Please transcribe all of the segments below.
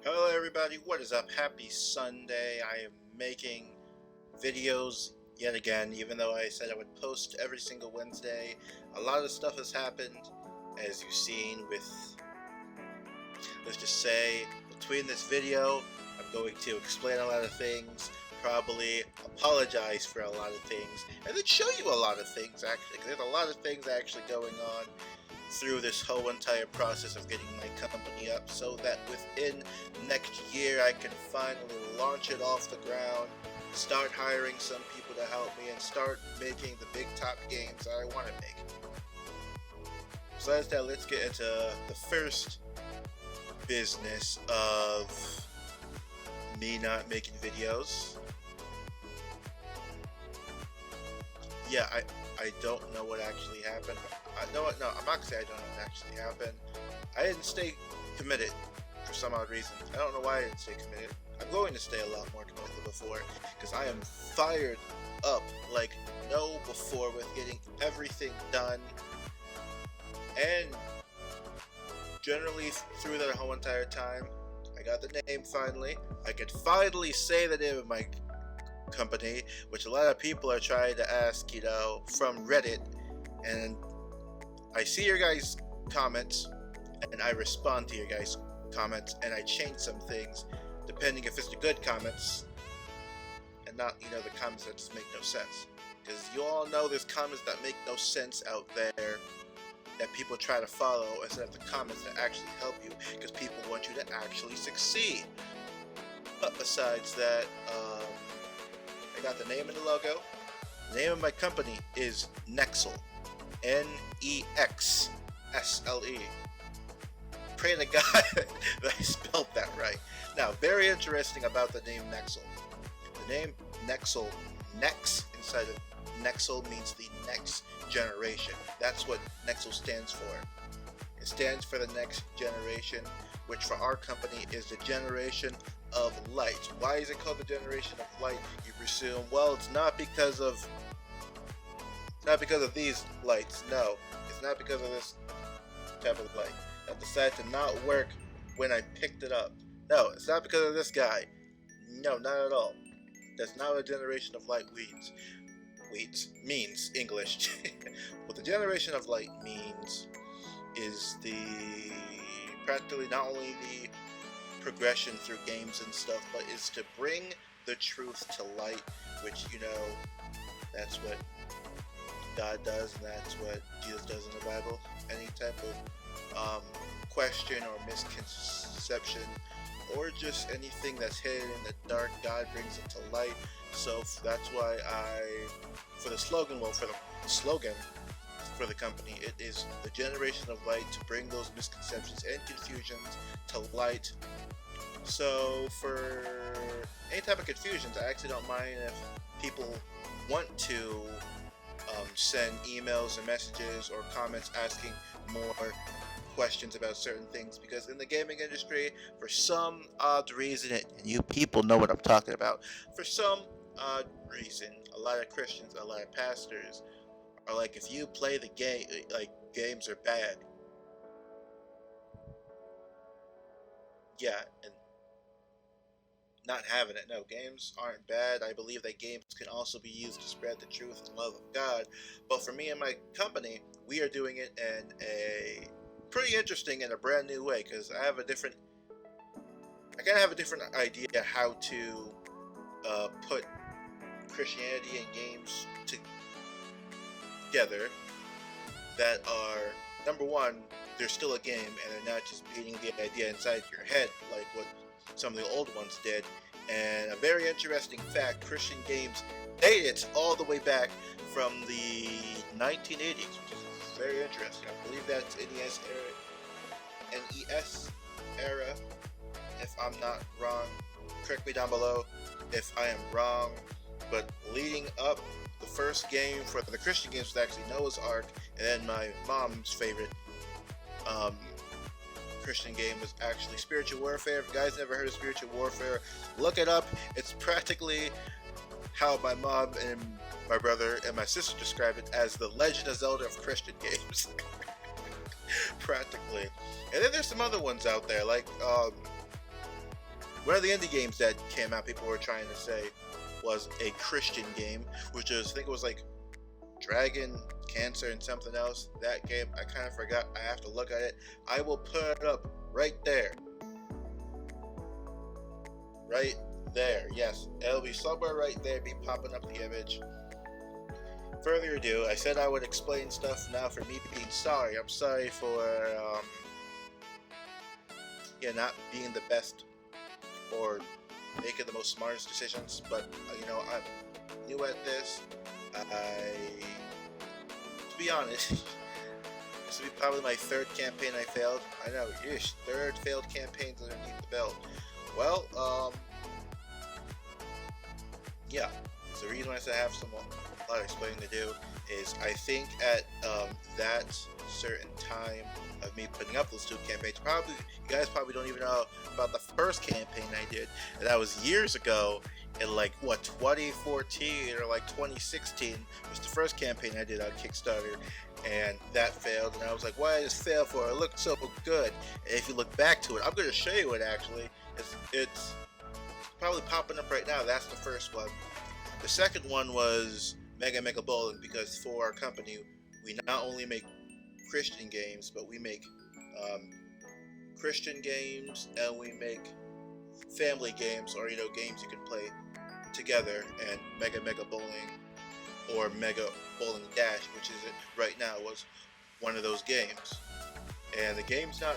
Hello everybody, what is up? Happy Sunday. I am making videos yet again, even though I said I would post every single Wednesday. A lot of stuff has happened, as you've seen with, let's just say, between this video, I'm going to explain a lot of things, probably apologize for a lot of things, and then show you a lot of things actually, because there's a lot of things actually going on through this whole entire process of getting my company up, so that within next year I can finally launch it off the ground, start hiring some people to help me, and start making the big top games that I want to make. Besides that, let's get into the first business of me not making videos. Yeah, I don't know what actually happened. No, I'm not gonna say I don't know what actually happened. I didn't stay committed for some odd reason. I don't know why I didn't stay committed. I'm going to stay a lot more committed than before, because I am fired up like no before with getting everything done. And generally through that whole entire time, I got the name finally. I could finally say the name of my company, which a lot of people are trying to ask, from Reddit, and I see your guys' comments and I respond to your guys' comments, and I change some things depending if it's the good comments and not, the comments that just make no sense. Because you all know there's comments that make no sense out there that people try to follow instead of the comments that actually help you, because people want you to actually succeed. But besides that, I got the name and the logo. The name of my company is Nexsle. Nexsle. Pray to God that I spelled that right. Now, very interesting about the name Nexsle. The name Nexsle, Nex inside of Nexsle means the next generation. That's what Nexsle stands for. It stands for the next generation, which for our company is the generation of light. Why is it called the generation of light, you presume? Well, it's not because of these lights. No, it's not because of this type of light that decided to not work when I picked it up. No, it's not because of this guy. No, not at all. That's not what a generation of light means English. What the generation of light means is practically not only the progression through games and stuff, but is to bring the truth to light, which that's what God does, and that's what Jesus does in the Bible. Any type of question or misconception, or just anything that's hidden in the dark, God brings it to light. So that's why for the slogan for the company, it is the generation of light, to bring those misconceptions and confusions to light. So for any type of confusions, I actually don't mind if people want to send emails and messages or comments asking more questions about certain things, because in the gaming industry, for some odd reason, and you people know what I'm talking about, for some odd reason, a lot of Christians, a lot of pastors are like, if you play the game, like, games are bad. Yeah, and not having it. No, games aren't bad. I believe that games can also be used to spread the truth and love of God. But for me and my company, we are doing it in a pretty interesting and a brand new way, because I kind of have a different idea how to put Christianity and games together that are, number one, they're still a game, and they're not just beating the idea inside your head like what some of the old ones did. And a very interesting fact, Christian games dated all the way back from the 1980s, which is very interesting. I believe that's NES era, if I'm not wrong. Correct me down below if I am wrong. But leading up, the first game for the Christian games was actually Noah's Ark, and then my mom's favorite Christian game was actually Spiritual Warfare. If you guys never heard of Spiritual Warfare, look it up. It's practically how my mom and my brother and my sister describe it, as the Legend of Zelda of Christian games. Practically. And then there's some other ones out there, like One of the indie games that came out, people were trying to say was a Christian game, which is, I think it was like Dragon, Cancer, and something else. That game, I kind of forgot. I have to look at it. I will put it up right there. Right there. Yes, it'll be somewhere right there, be popping up the image. Further ado, I said I would explain stuff. Now for me being sorry, I'm sorry for not being the best or making the most smartest decisions, but I'm new at this. To be honest, this will be probably my third campaign I failed. I know, third failed campaigns underneath the belt. Well, yeah. So the reason why I said I have a lot of explaining to do is I think at that certain time of me putting up those two campaigns, you guys probably don't even know about the first campaign I did, and that was years ago in 2014 or 2016 was the first campaign I did on Kickstarter, and that failed, and I was like, why did this fail for? It looked so good. And if you look back to it, I'm going to show you it actually. It's probably popping up right now. That's the first one. The second one was Mega Bowling, because for our company we not only make Christian games, but we make Christian games, and we make family games, or games you can play together. And Mega Bowling or Mega Bowling Dash, which is it right now, was one of those games. And the game's not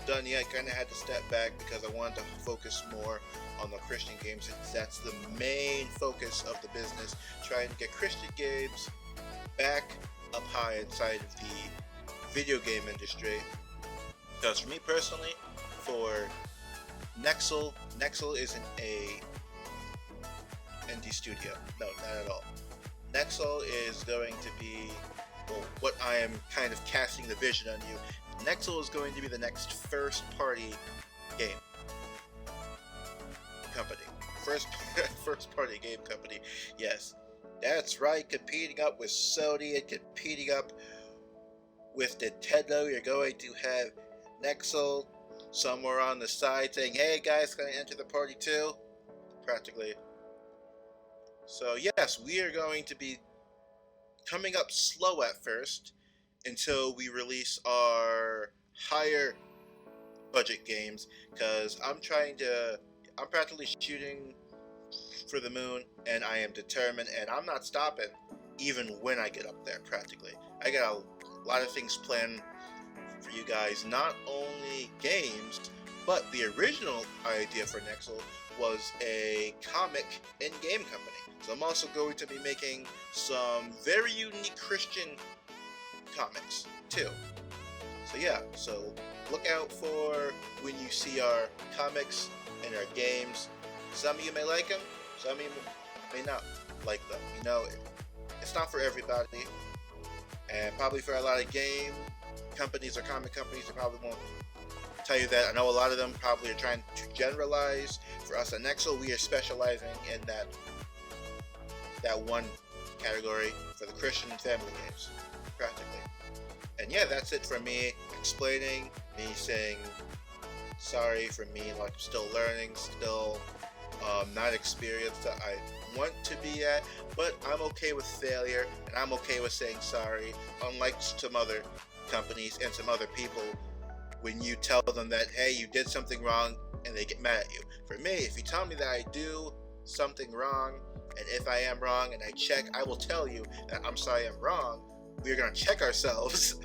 done yet. Kind of had to step back because I wanted to focus more on the Christian games. That's the main focus of the business, trying to get Christian games back up high inside of the video game industry. Because for me personally, for Nexel isn't a indie studio. No, not at all. Nexel is going to be, what I am kind of casting the vision on you. Nexel is going to be the next first party game company. First party game company. Yes, that's right. Competing up with Sony and competing up with Nintendo. You're going to have Nexel somewhere on the side saying, hey guys, can I enter the party too? Practically. So yes, we are going to be coming up slow at first until we release our higher budget games, because I'm practically shooting for the moon, and I am determined, and I'm not stopping even when I get up there. Practically, I got a lot of things planned for you guys, not only games, but the original idea for Nexel was a comic in-game company. So I'm also going to be making some very unique Christian comics too. So yeah, so look out for when you see our comics and our games. Some of you may like them, some of you may not like them. It's not for everybody, and probably for a lot of game companies or comic companies, they probably won't tell you that. I know a lot of them probably are trying to generalize. For us at Nexel, we are specializing in that one category for the Christian and family games, practically. And yeah, that's it for me explaining, me saying sorry for me, I'm still learning, still not experienced that I want to be at, but I'm okay with failure, and I'm okay with saying sorry, unlike some other companies and some other people, when you tell them that, hey, you did something wrong, and they get mad at you. For me, if you tell me that I do something wrong, and if I am wrong and I check, I will tell you that I'm sorry I'm wrong. We're going to check ourselves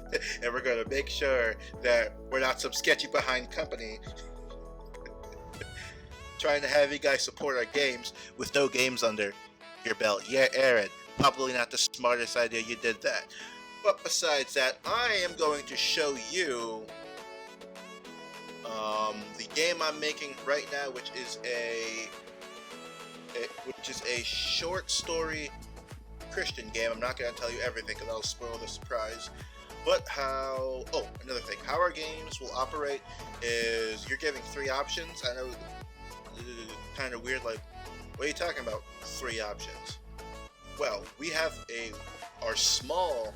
and we're going to make sure that we're not some sketchy behind company trying to have you guys support our games with no games under your belt. Yeah, Aaron, probably not the smartest idea you did that. But besides that, I am going to show you the game I'm making right now, which is a short story Christian game. I'm not going to tell you everything because I'll spoil the surprise. But another thing, how our games will operate is you're giving 3 options. I know, kind of weird, what are you talking about, 3 options? Well, we have our small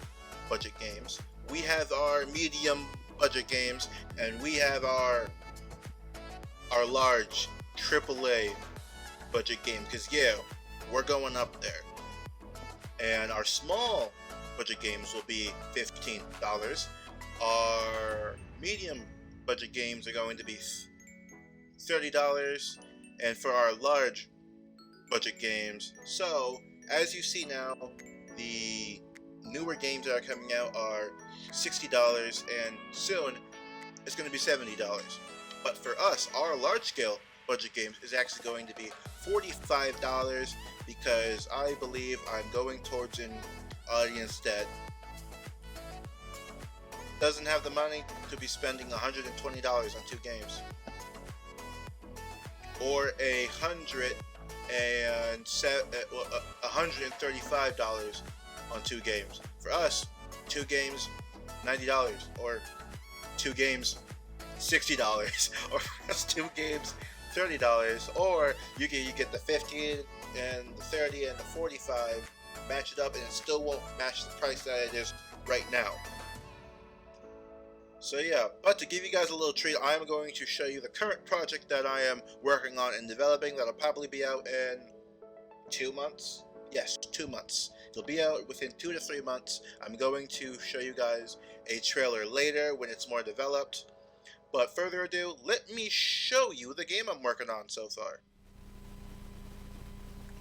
budget games, we have our medium budget games, and we have our large AAA budget game, because yeah, we're going up there. And our small budget games will be $15. Our medium budget games are going to be $30, and for our large budget games, so as you see now, the newer games that are coming out are $60, and soon it's going to be $70. But for us, our large scale budget games is actually going to be $45, because I believe I'm going towards an audience that doesn't have the money to be spending $120 on two games, or $135 on two games. For us, two games $90, or two games $60, or for us, two games $30, or you get the 50 and the 30 and the 45, match it up, and it still won't match the price that it is right now. So yeah, but to give you guys a little treat, I am going to show you the current project that I am working on and developing. That'll probably be out in 2 months. Yes, 2 months. It'll be out within 2 to 3 months. I'm going to show you guys a trailer later when it's more developed. But further ado, let me show you the game I'm working on so far.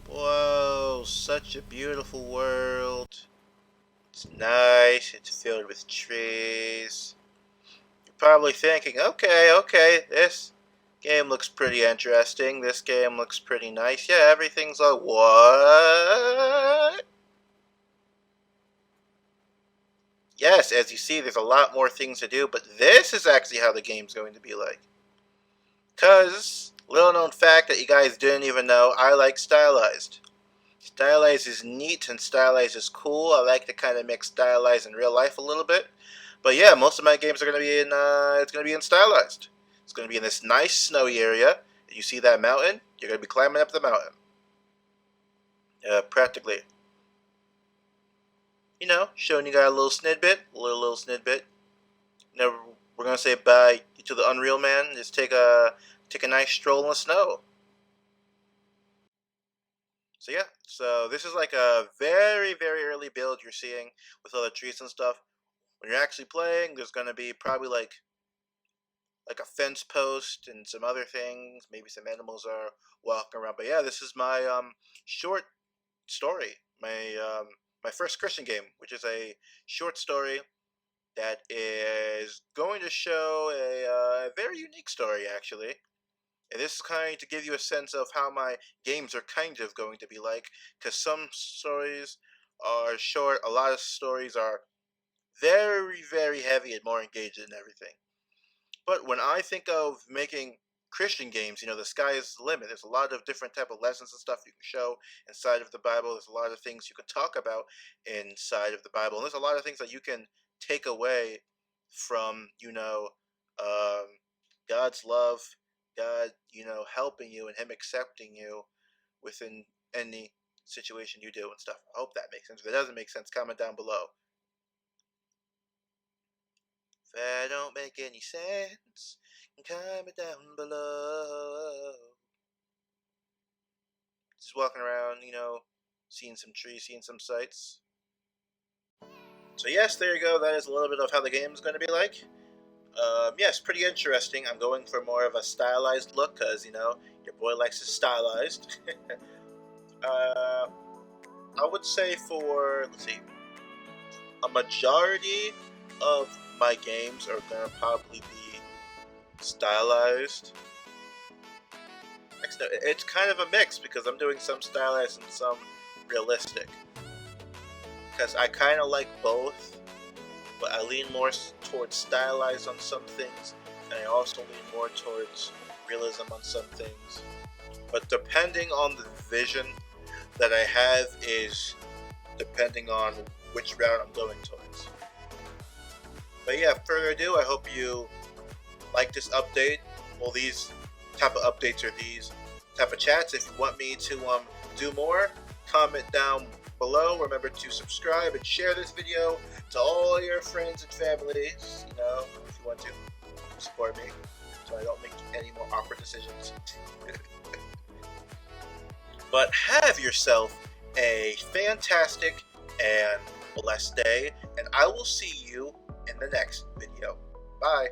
Whoa, such a beautiful world. It's nice, it's filled with trees. You're probably thinking, okay, this game looks pretty interesting. This game looks pretty nice. Yeah, everything's like, what? Yes, as you see, there's a lot more things to do, but this is actually how the game's going to be like. Because, little known fact that you guys didn't even know, I like stylized. Stylized is neat and stylized is cool. I like to kind of mix stylized and real life a little bit. But yeah, most of my games are going to be in, it's going to be in stylized. It's going to be in this nice snowy area. You see that mountain? You're going to be climbing up the mountain. Practically. You know, showing you guys a little snidbit, little snidbit. You know, we're gonna say bye to the Unreal Man. Just take a nice stroll in the snow. So yeah, so this is like a very early build you're seeing with all the trees and stuff. When you're actually playing, there's gonna be probably like a fence post and some other things. Maybe some animals are walking around. But yeah, this is my short story. My first Christian game, which is a short story that is going to show a very unique story, actually. And this is kind of to give you a sense of how my games are kind of going to be like, because some stories are short, a lot of stories are very heavy and more engaged in everything. But when I think of making Christian games, you know, the sky is the limit. There's a lot of different type of lessons and stuff you can show inside of the Bible. There's a lot of things you can talk about inside of the Bible. And there's a lot of things that you can take away from, you know, God's love, God, you know, helping you and Him accepting you within any situation you do and stuff. I hope that makes sense. If it doesn't make sense, comment down below. If that don't make any sense, comment down below. Just walking around, you know, seeing some trees, seeing some sights. So yes, there you go. That is a little bit of how the game is going to be like. Yes, pretty interesting. I'm going for more of a stylized look because, you know, your boy likes it stylized. I would say for, let's see, a majority of my games are going to probably be stylized. It's kind of a mix because I'm doing some stylized and some realistic. Because I kind of like both, but I lean more towards stylized on some things, and I also lean more towards realism on some things. But depending on the vision that I have is depending on which route I'm going towards. But yeah, further ado, I hope you like this update. Well, these type of updates or these type of chats. If you want me to do more, comment down below. Remember to subscribe and share this video to all your friends and families, you know, if you want to support me. so I don't make any more awkward decisions. But have yourself a fantastic and blessed day, and I will see you in the next video. Bye.